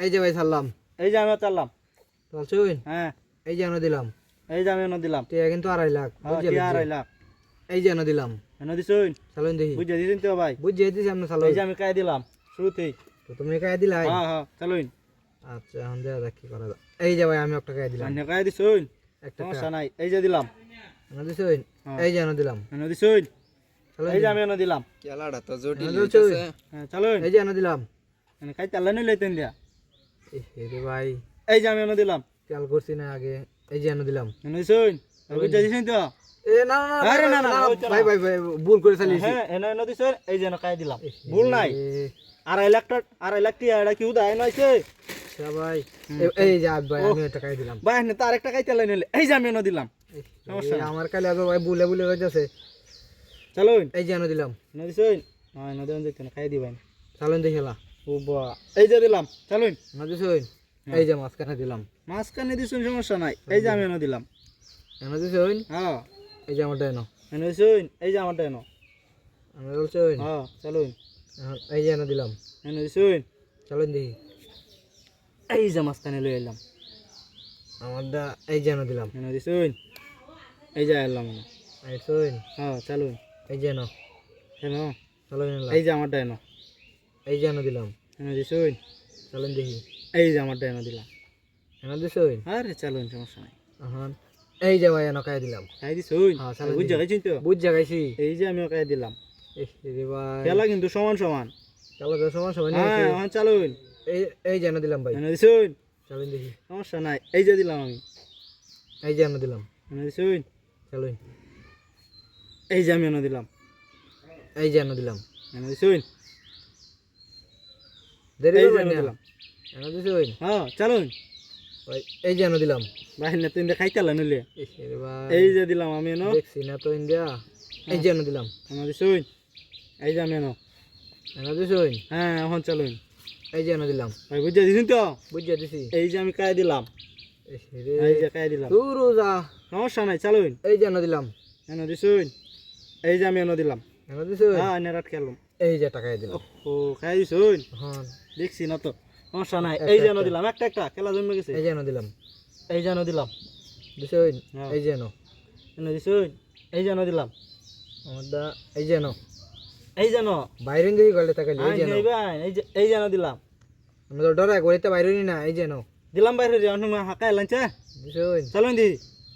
এই যে ভাই ছাড়লাম। এই যে আমি চাললাম। চলছুন? হ্যাঁ এই যে এনে দিলাম। এই যে আমি এনে দিলাম। টিয়া কিন্তু 2.5 লাখ। বুঝে কি 2.5 লাখ। এই যে এনে দিলাম। এনে দিছুন? চালুন দেখি। বুঝে দিছেন তো ভাই? বুঝে দিছি আপনি চালুন। এই যে আমি কাই দিলাম শুরুতেই। তো তুমি কাই দিলাই? হ্যাঁ হ্যাঁ চালুন। আচ্ছা এখন দেখা যাক কি করা যায়। এই যে ভাই আমি একটা কাই দিলাম। এনে কাই দিছুন? একটা সমস্যা নাই। এই যে দিলাম। এনে দিছুন? এই যে এনে দিলাম। এনে দিছুন? চালুন। এই যে আমি এনে দিলাম। খেলাটা তো জটিল এনে হইতাছে। দিছুন? হ্যাঁ চালুন। এই যে এনে দিলাম। এনে কাই চাল্লা নিলে তেন দিয়া। রে ভাই এই যে আমি এনে দিলাম। খেয়াল করছি না আগে। এই যে এনে দিলাম। এনে দিছুন? বুঝে দিছেন তো? এ না না না আরে না, না, ওই তো না। ভাই ভাই ভাই ভুল করে চালিয়েছি। হ্যাঁ এনে দিছুন? এই যে এনে কাই দিলাম। ভুল নাই। 2.5 লাখ টাকা 2.5 লাখ টিয়া এটা কি উদায় নয়ছে? আচ্ছা ভাই এই যে ভাই আমি একটা কাই দিলাম। ভাই এনে তো আরেকটা কাই চাল্লা নিলে। এই যে আমি এনে দিলাম। সমস্যা নাই। আমার কালে আগে ভাই বুলে বুলে যাচ্ছে। চালুন। এই যে এনে দিলাম। এনে দিছুন? হ্যাঁ এনে দেন দিতেন খাই দিবেন। চালুন দেখিলা। ও বাহ এই যে দিলাম। চালুন। এনে দিছুন? এই যে মাঝখানে দিলাম। মাঝখানে দিছুন সমস্যা নাই। এই যে আমি এনে দিলাম। এনে দিছুন? হ্যাঁ এই যে আমারটা এনো। এনে দিছুন? এই যে আমারটা এনো। এনে দিছুন? হ্যাঁ চালুন। এই যে এনে দিলাম। এনে দিছুন? চালুন দেখি। এই যে মাঝখানে লই এলাম। আমারটা এই যে এনে দিলাম। এনে দিছুন? এই যে এলাম এনে। আইছুন? হ্যাঁ চালুন। এই যে এনো। এনো। চালুন এলা। এই যে আমারটা এনো। এই যে এনে দিলাম। এনে দিছুন? চালুন দেখি। এই যে আমারটা এনে দিলাম। এনে দিছুন? আরে চালুন সমস্যা নাই। এখন এই যে ভাই এনো কাই দিলাম। খাই দিছুন? হ্যাঁ, চালুন বুঝ দিই। জায়গায় চিনতো? বুঝ জাগাইছি। এই যে আমিও খাই দিলাম। রে ভাই খেলা কিন্তু সমান সমান। চলো তো সমান সমান হ্যাঁ এখন চালুন। এই যে এনে দিলাম ভাই। এনে দিছুন? চালুন দেখি। সমস্যা নাই। এই যে দিলাম আমি। এই যে এনে দিলাম। এনে দিছুন? চালুন। এই যে আমি এনে দিলাম। এই যে এনে দিলাম। এনে দিছুন? দেরি এই যে করবেন এনে না। দিলাম। এনে দিছুন? হ্যাঁ চালুন। ভাই এই যে এনে দিলাম। ভাই না তুই খাইতালা নিলে। রে ভাই এই যে দিলাম আমি এনো। দেখছি না তো ইন্ডিয়া। এই যে এনে দিলাম। এনে দিছুন? এই যে আমি এনো। এনে দিছুন? হ্যাঁ এখন চালুন। এই যে এনে দিলাম। ভাই বুঝে দিছেন তো? বুঝিয়ে দিছি। এই যে আমি কাই দিলাম। রে এই যে কাই দিলাম। তুই রোজা। সমস্যা নাই চালুন। এই যে এনে দিলাম। এনে দিছুন? এই যে আমি এনে দিলাম। এনে দিছুন? হ্যাঁ এনে রাত খেলাম। এই যে টাকাই দিলাম। ও খাই দিছুন? হ্যাঁ দেখছি না তো। সমস্যা নাই। এই যে এনে দিলাম একটা খেলা জমে গেছে। এই যে এনে দিলাম। এই যে এনে দিলাম। দিছুন? হ্যাঁ। এই যে এনো। এনে দিছুন? এই যে এনে দিলাম। আমারটা এই যে এনো। এই যে এনো। বাইরে দিকে গলে তাকালি এই যে এনো। এই যে এনে দিলাম। আমি তো ডরাই গলিতে বাইরে নি না এই যে এনো। দিলাম বাইরে রে অন্য হাকাই লাঞ্চে। দিছুন? চালুন দি।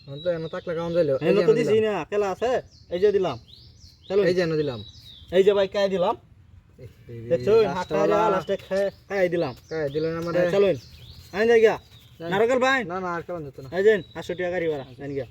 আমি তো এনো তাকলা কাউন যাইলো। এই এনে যে তো এনো দিছি দিলাম। না খেলা আছে। এই যে দিলাম। চালুন। এই যে এনো দিলাম। এই যে ভাই কাই দিলাম। দেখছুন হাতটা লাস্টে খাই দিলাম। কাই দিলেন আমারে। চালুন। আইন যাই গিয়া। নারকেল ভাই। না না আর কেমন যেত না। এই যে 800 টাকা গাড়ি ভাড়া জানি গিয়া।